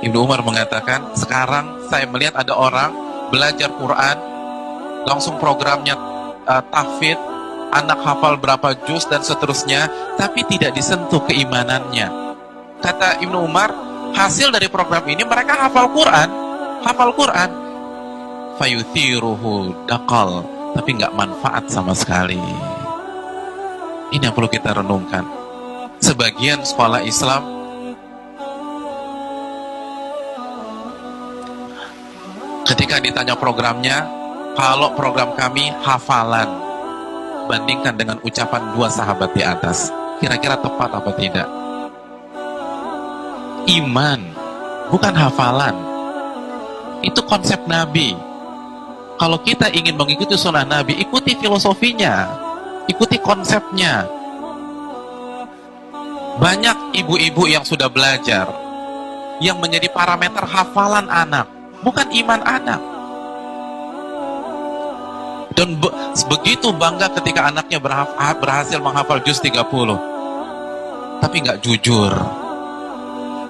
Ibnu Umar mengatakan, sekarang saya melihat ada orang belajar Quran, langsung programnya tahfidz, anak hafal berapa juz dan seterusnya, tapi tidak disentuh keimanannya. Kata Ibnu Umar, hasil dari program ini mereka hafal Quran, fayuthiruhu daqal, tapi nggak manfaat sama sekali. Ini yang perlu kita renungkan. Sebagian sekolah Islam ketika ditanya programnya, kalau program kami hafalan, bandingkan dengan ucapan dua sahabat di atas, kira-kira tepat apa tidak? Iman, bukan hafalan. Itu konsep Nabi. Kalau kita ingin mengikuti sunnah Nabi, ikuti filosofinya, ikuti konsepnya. Banyak ibu-ibu yang sudah belajar, yang menjadi parameter hafalan anak, bukan iman anak. Dan begitu bangga ketika anaknya berhasil menghafal juz 30, tapi nggak jujur,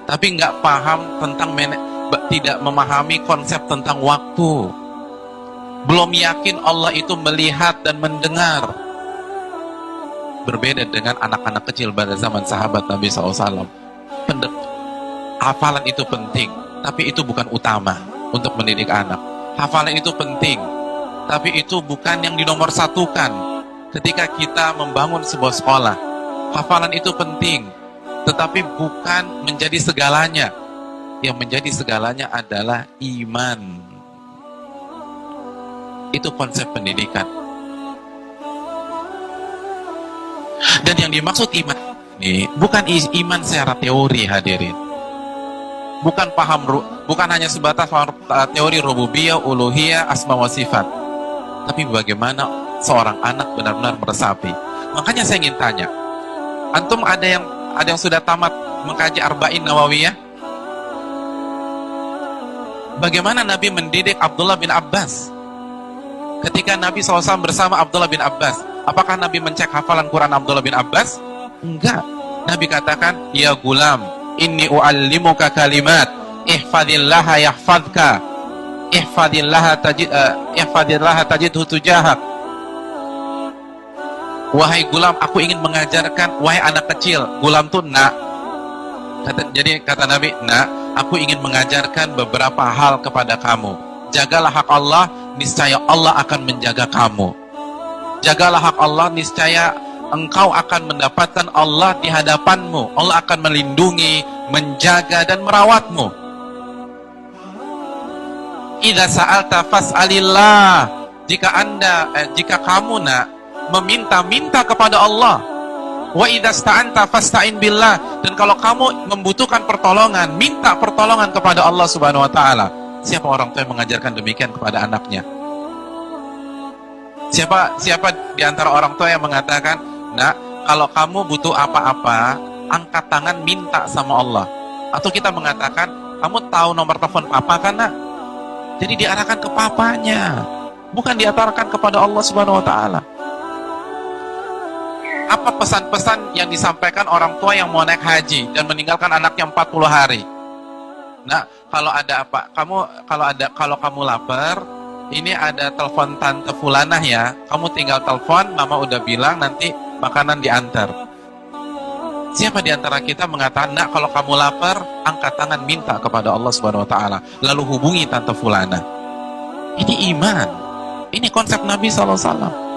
tapi nggak paham tentang tidak memahami konsep tentang waktu, belum yakin Allah itu melihat dan mendengar. Berbeda dengan anak-anak kecil pada zaman sahabat Nabi SAW. Hafalan itu penting, tapi itu bukan utama untuk mendidik anak. Hafalan itu penting, tapi itu bukan yang dinomorsatukan ketika kita membangun sebuah sekolah. Hafalan itu penting, tetapi bukan menjadi segalanya. Yang menjadi segalanya adalah iman. Itu konsep pendidikan. Dan yang dimaksud iman ini bukan iman secara teori, hadirin. Bukan hanya sebatas teori rububiyah, uluhiyah, asma wa sifat. Tapi bagaimana seorang anak benar-benar meresapi. Makanya saya ingin tanya, antum ada yang sudah tamat mengkaji Arba'in Nawawiyah? Bagaimana Nabi mendidik Abdullah bin Abbas? Ketika Nabi SAW bersama Abdullah bin Abbas, apakah Nabi mencek hafalan Quran Abdullah bin Abbas? Enggak. Nabi katakan, ya gulam, inni u'allimuka kalimat, ihfadillaha yahfadka, ihfadillaha tajidhu tujahak. Wahai gulam, aku ingin mengajarkan, wahai anak kecil, gulam tuh nak. Jadi kata Nabi, nak, aku ingin mengajarkan beberapa hal kepada kamu. Jagalah hak Allah, niscaya Allah akan menjaga kamu. Jagalah hak Allah, niscaya engkau akan mendapatkan Allah di hadapanmu. Allah akan melindungi, menjaga dan merawatmu. Idza sa'alta fas'alillah. Jika kamu nak meminta kepada Allah. Wa idza sta'anta fasta'in billah. Dan kalau kamu membutuhkan pertolongan, minta pertolongan kepada Allah Subhanahu wa taala. Siapa orang tua yang mengajarkan demikian kepada anaknya? Siapa di antara orang tua yang mengatakan, nak, kalau kamu butuh apa-apa, angkat tangan minta sama Allah. Atau kita mengatakan, kamu tahu nomor telepon papa kan, nak? Jadi diarahkan ke papanya, bukan diarahkan kepada Allah Subhanahu wa taala. Apa pesan-pesan yang disampaikan orang tua yang mau naik haji dan meninggalkan anaknya 40 hari? Nah, kalau ada apa? Kalau kamu lapar, ini ada telepon tante fulanah ya. Kamu tinggal telepon, mama udah bilang nanti makanan diantar. Siapa di antara kita mengatakan, nak, kalau kamu lapar, angkat tangan minta kepada Allah Subhanahu wa taala, lalu hubungi tante fulanah. Ini iman. Ini konsep Nabi SAW.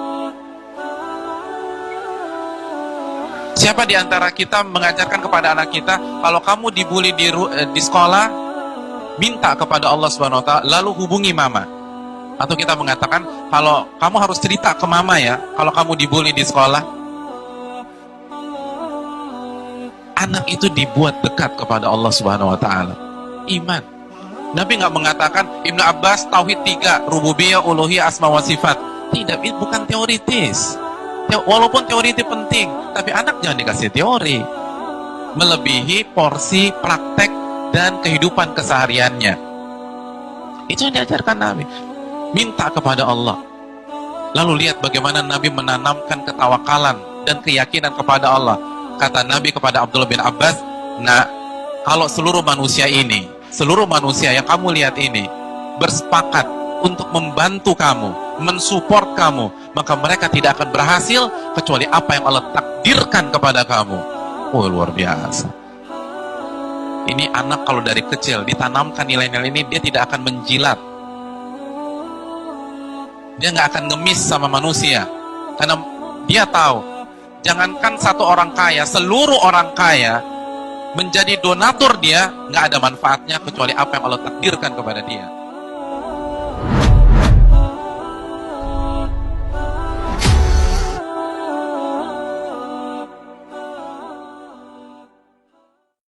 Siapa di antara kita mengajarkan kepada anak kita, kalau kamu dibully di sekolah, minta kepada Allah Subhanahu wa taala, lalu hubungi mama. Atau kita mengatakan, kalau kamu harus cerita ke mama ya, kalau kamu dibully di sekolah. Anak itu dibuat dekat kepada Allah Subhanahu wa taala. Iman. Nabi nggak mengatakan, Ibnu Abbas tauhid 3, rububiyah, uluhiyah, asma wa sifat. Tidak, itu bukan teoritis. Walaupun teori itu penting, tapi anak jangan dikasih teori. Melebihi porsi praktek dan kehidupan kesehariannya. Itu yang diajarkan Nabi. Minta kepada Allah. Lalu lihat bagaimana Nabi menanamkan ketawakalan dan keyakinan kepada Allah. Kata Nabi kepada Abdullah bin Abbas, nah, kalau seluruh manusia ini seluruh manusia yang kamu lihat ini bersepakat untuk membantu kamu, mensupport kamu, maka mereka tidak akan berhasil kecuali apa yang Allah takdirkan kepada kamu. Oh, luar biasa. Ini anak kalau dari kecil ditanamkan nilai-nilai ini, dia tidak akan menjilat, dia nggak akan ngemis sama manusia, karena dia tahu, jangankan satu orang kaya, seluruh orang kaya menjadi donatur dia, nggak ada manfaatnya kecuali apa yang Allah takdirkan kepada dia.